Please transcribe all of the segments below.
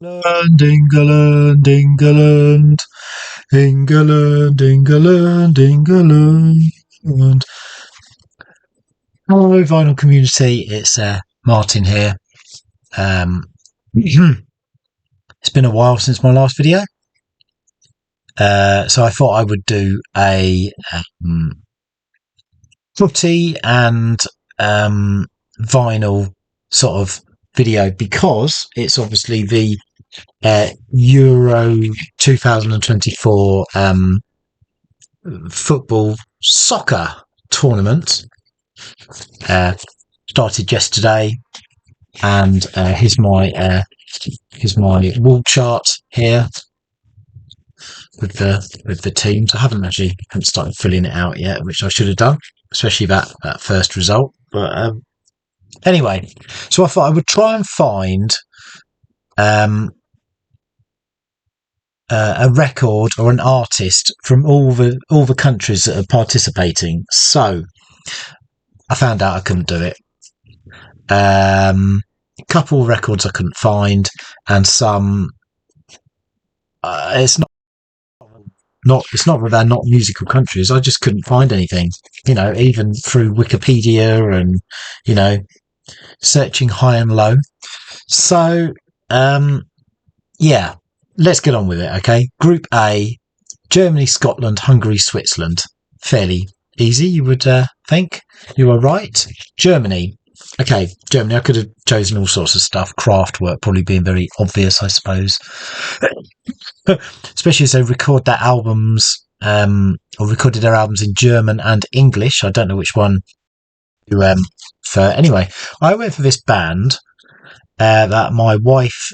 England, England, England, England, England, England. Hello, vinyl community. It's Martin here. It's been a while since my last video, so I thought I would do a footy and vinyl sort of video because it's obviously the Euro 2024 football soccer tournament started yesterday, and here's my wall chart here with the teams. I haven't started filling it out yet, which I should have done, especially that first result. But anyway, so I thought I would try and find a record or an artist from all the countries that are participating. So I found out I couldn't do it. A couple of records I couldn't find, and some it's not that they're not musical countries. I just couldn't find anything, even through Wikipedia and searching high and low. So yeah, let's get on with it. Okay, Group A: Germany, Scotland, Hungary, Switzerland. Fairly easy, you would think. You are right. Germany. Okay, Germany. I could have chosen all sorts of stuff. Kraftwerk probably being very obvious, I suppose. Especially as they record their albums, or recorded their albums in German and English. I don't know which one you for. Anyway, I went for this band that my wife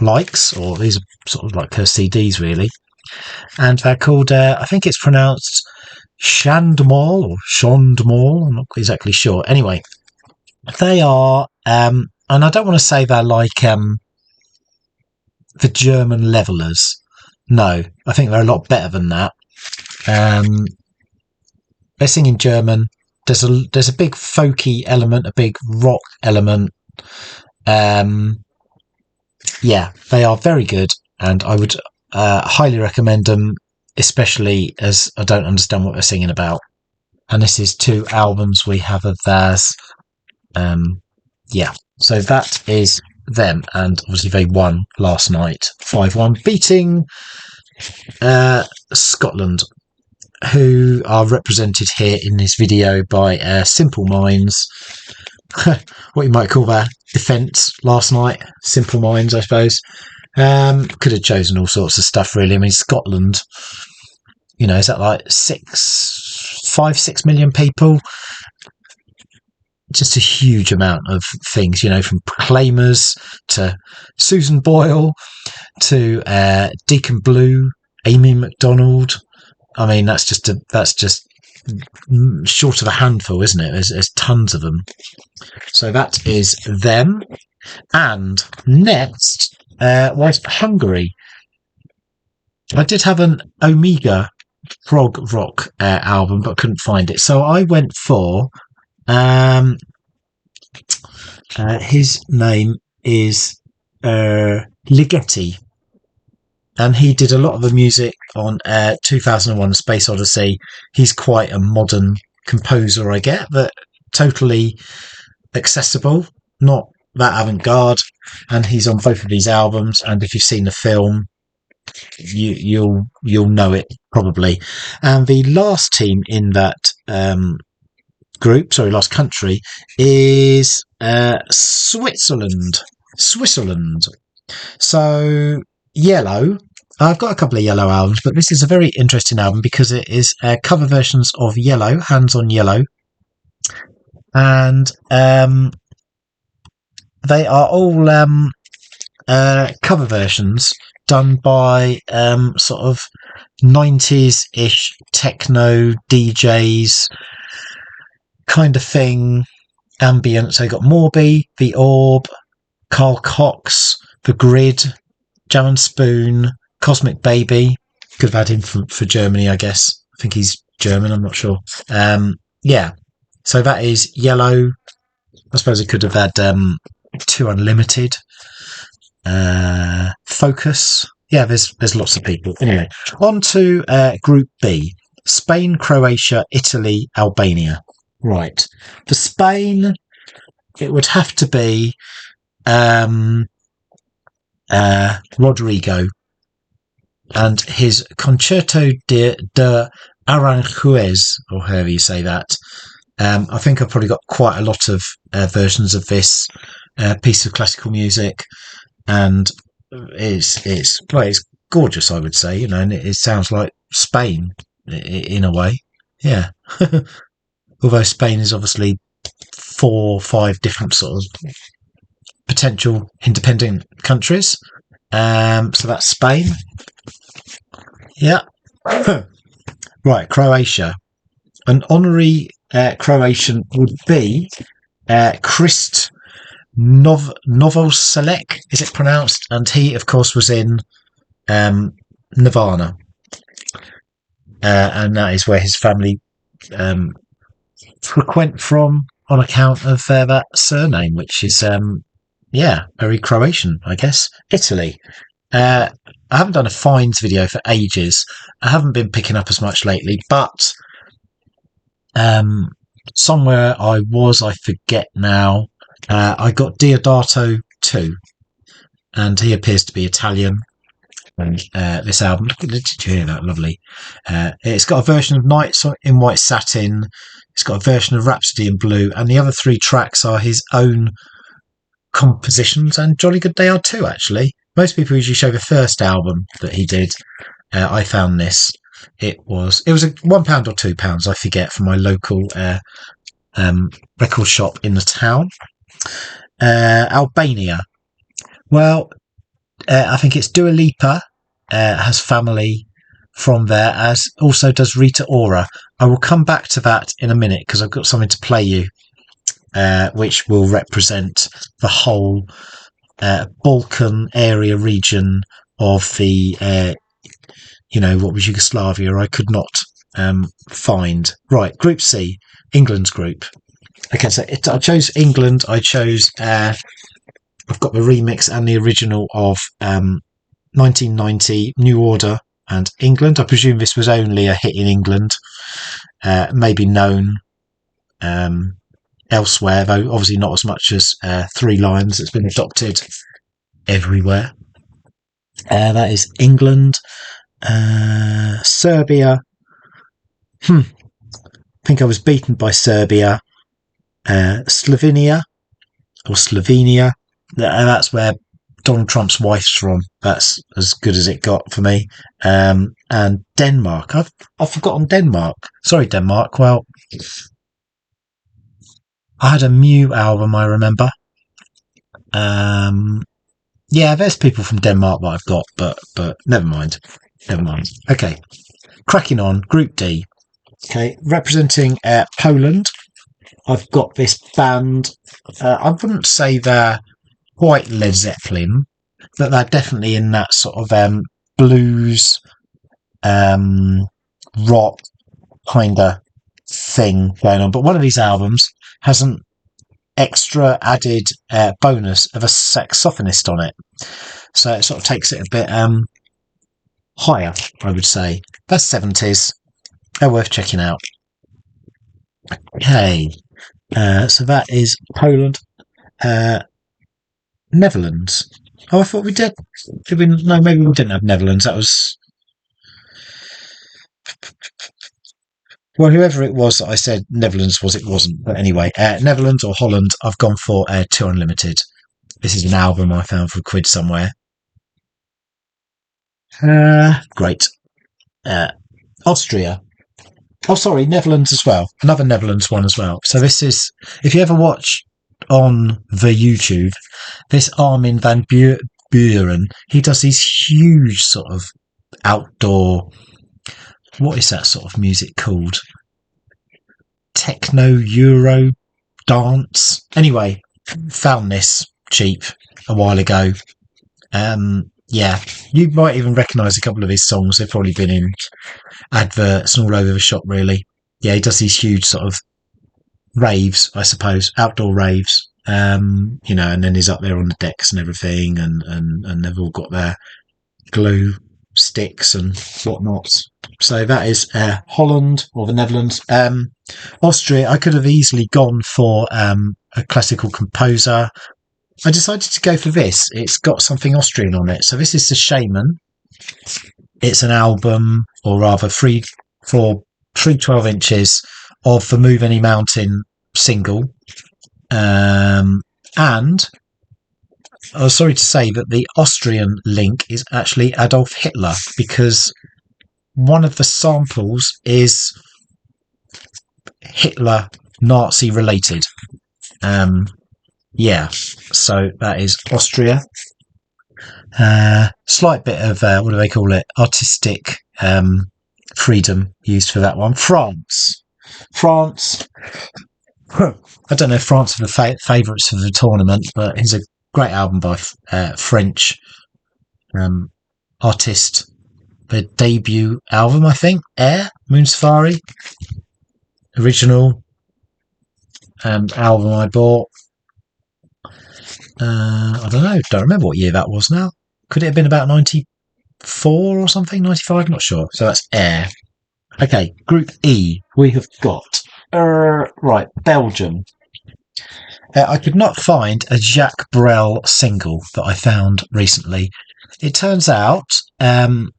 likes, or these are sort of like her CDs really, and they're called I think it's pronounced Shandmal or Shondmal. I'm not exactly sure. Anyway, they are and I don't want to say they're like the German Levelers. No, I think they're a lot better than that. They sing in German. There's a big folky element, a big rock element. Yeah, they are very good, and I would highly recommend them, especially as I don't understand what they're singing about. And this is 2 albums we have of theirs. Yeah, so that is them, and obviously they won last night 5-1, beating Scotland, who are represented here in this video by Simple Minds. What you might call their defence last night. Simple Minds, I suppose. Could have chosen all sorts of stuff really. I mean, Scotland, is that like 5-6 million people? Just a huge amount of things, from Proclaimers to Susan Boyle to Deacon Blue, Amy MacDonald. I mean, that's just short of a handful, isn't it? There's tons of them. So that is them. And next was Hungary. I did have an Omega prog rock album, but couldn't find it. So I went for his name is Ligeti, and he did a lot of the music on 2001: Space Odyssey. He's quite a modern composer, I get, but totally accessible, not that avant-garde. And he's on both of these albums, and if you've seen the film, you'll know it probably. And the last team in that last country is Switzerland. So Yellow. I've got a couple of Yellow albums, but this is a very interesting album because it is cover versions of Yellow, Hands on Yellow, and they are all cover versions done by sort of 90s-ish techno DJs kind of thing, ambient. So you got Morby, The Orb, Carl Cox, The Grid, Jam and Spoon, Cosmic Baby. Could have had him for Germany, I guess. I think he's German, I'm not sure. Yeah, so that is Yellow. I suppose it could have had 2 Unlimited. Focus. Yeah, there's lots of people. Anyway, on to Group B. Spain, Croatia, Italy, Albania. Right. For Spain, it would have to be Rodrigo and his Concerto de Aranjuez, or however you say that. I think I've probably got quite a lot of versions of this piece of classical music, and it's gorgeous, I would say, and it sounds like Spain in a way. Yeah. Although Spain is obviously 4 or 5 different sort of potential independent countries. So that's Spain. Yeah. Right, Croatia. An honorary Croatian would be Krist Novoselic, is it pronounced? And he, of course, was in Nirvana. And that is where his family frequent from on account of that surname, which is, very Croatian, I guess. Italy. I haven't done a finds video for ages. I haven't been picking up as much lately, but somewhere I forget now. I got Diodato 2, and he appears to be Italian. And this album, did you hear that? Lovely. It's got a version of Nights in White Satin. It's got a version of Rhapsody in Blue, and the other 3 tracks are his own compositions, and jolly good they are too, actually. Most people usually show the first album that he did. I found this. It was a £1 or £2, I forget, from my local record shop in the town. Albania. Well, I think it's Dua Lipa has family from there, as also does Rita Ora. I will come back to that in a minute because I've got something to play you, which will represent the whole Balkan area region of the, what was Yugoslavia? I could not find. Right, Group C, England's group. Okay, so I chose England. I chose, I've got the remix and the original of 1990, New Order and England. I presume this was only a hit in England, maybe known elsewhere, though obviously not as much as 3 Lions. It's been adopted everywhere. That is England. Serbia. I think I was beaten by Serbia. Slovenia. That's where Donald Trump's wife's from. That's as good as it got for me. And Denmark. I've forgotten Denmark. Sorry, Denmark. Well, I had a Mew album, I remember. There's people from Denmark that I've got, but never mind. Okay, cracking on. Group D. Okay, representing Poland. I've got this band. I wouldn't say they're quite Led Zeppelin, but they're definitely in that sort of blues, rock kind of thing going on. But one of these albums has an extra added bonus of a saxophonist on it, so it sort of takes it a bit higher, I would say. That's 70s. They're worth checking out. Okay, so that is Poland. Netherlands. Oh, I thought we did. Did we? No, maybe we didn't have Netherlands. That was... Well, whoever it was that I said Netherlands was, it wasn't. But anyway, Netherlands or Holland, I've gone for 2 Unlimited. This is an album I found for £1 somewhere. Great. Austria. Oh, sorry, Netherlands as well. Another Netherlands one as well. So this is, if you ever watch on the YouTube, this Armin van Buuren, he does these huge sort of outdoor, what is that sort of music called? Techno Euro dance. Anyway, found this cheap a while ago. You might even recognise a couple of his songs. They've probably been in adverts and all over the shop, really. Yeah, he does these huge sort of raves, I suppose, outdoor raves. You know, and then he's up there on the decks and everything, and they've all got their glue sticks and whatnot. So that is Holland or the Netherlands. Austria, I could have easily gone for a classical composer. I decided to go for this. It's got something Austrian on it. So this is the Shaman. It's an album, or rather 3/12 of the Move Any Mountain single. And I was sorry to say that the Austrian link is actually Adolf Hitler, because one of the samples is Hitler Nazi related. Yeah, so that is Austria. Slight bit of what do they call it? Artistic freedom used for that one. France. I don't know if France are the favourites for the tournament, but it's a great album by French artist. Their debut album, I think, Air, Moon Safari. Original album I bought. I don't know, don't remember what year that was now. Could it have been about 94 or something? 95? Not sure. So that's Air. Okay, Group E. We have got right, Belgium. I could not find a Jacques Brel single that I found recently. It turns out from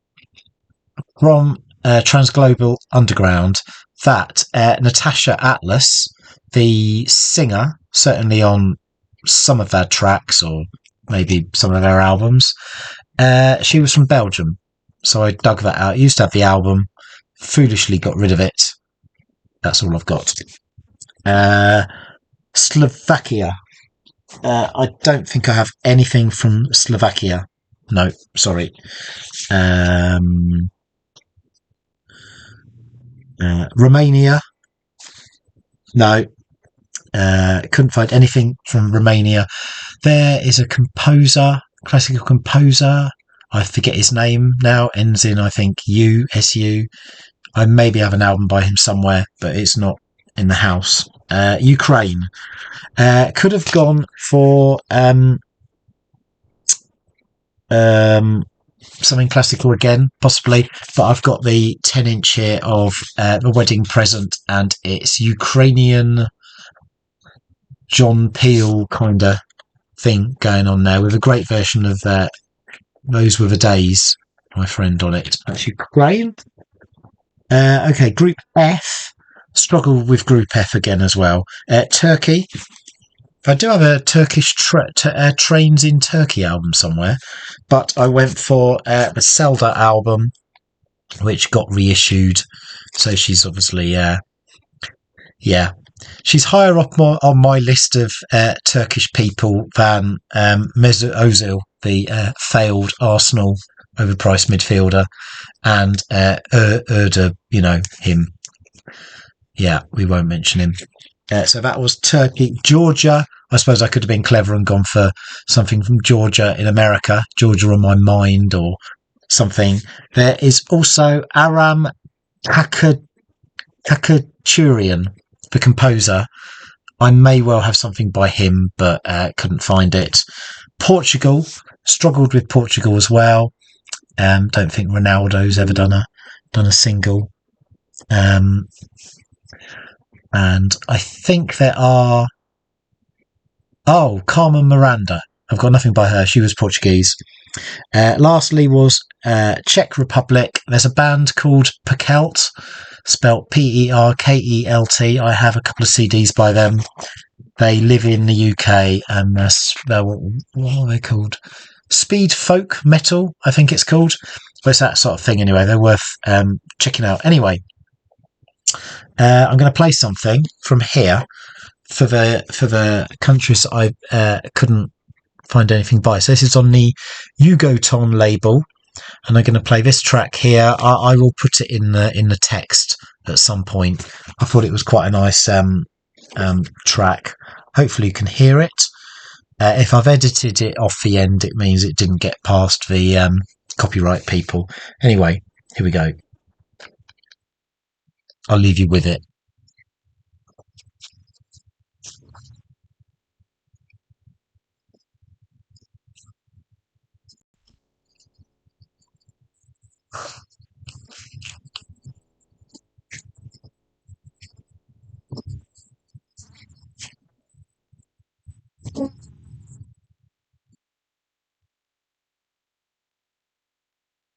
Transglobal Underground that Natasha Atlas, the singer, certainly on some of their tracks or maybe some of their albums, she was from Belgium. So I dug that out. I used to have the album, foolishly got rid of it. That's all I've got. Slovakia. I don't think I have anything from Slovakia. No, sorry. Romania. No. Couldn't find anything from Romania. There is a composer, classical composer. I forget his name now. Ends in, I think, SU. I maybe have an album by him somewhere, but it's not in the house. Ukraine. Could have gone for something classical again, possibly, but I've got the 10-inch here of The Wedding Present, and it's Ukrainian John Peel kind of thing going on there, with a great version of Those Were the Days, my friend, on it. That's Ukraine. Okay, Group F. Struggle with Group F again as well. Turkey. I do have a Turkish Trains in Turkey album somewhere, but I went for the Selda album, which got reissued. So she's obviously, she's higher up on my list of Turkish people than Mesut Ozil, the failed Arsenal overpriced midfielder, and Erda, you know, him. Yeah, we won't mention him. So that was Turkey. Georgia. I suppose I could have been clever and gone for something from Georgia in America. Georgia on My Mind or something. There is also Aram Khachaturian, the composer. I may well have something by him, but couldn't find it. Portugal. Struggled with Portugal as well. Don't think Ronaldo's ever done a single. And I think there are... Oh, Carmen Miranda. I've got nothing by her. She was Portuguese. Lastly was Czech Republic. There's a band called Perkelt, spelt Perkelt. I have a couple of CDs by them. They live in the UK, and what are they called? Speed folk metal, I think it's called. But it's that sort of thing anyway. They're worth checking out. Anyway, I'm going to play something from here for the countries that I couldn't find anything by. So this is on the Yugoton label, and I'm going to play this track here. I will put it in the text at some point. I thought it was quite a nice track. Hopefully you can hear it. If I've edited it off the end, it means it didn't get past the copyright people. Anyway, here we go. I'll leave you with it.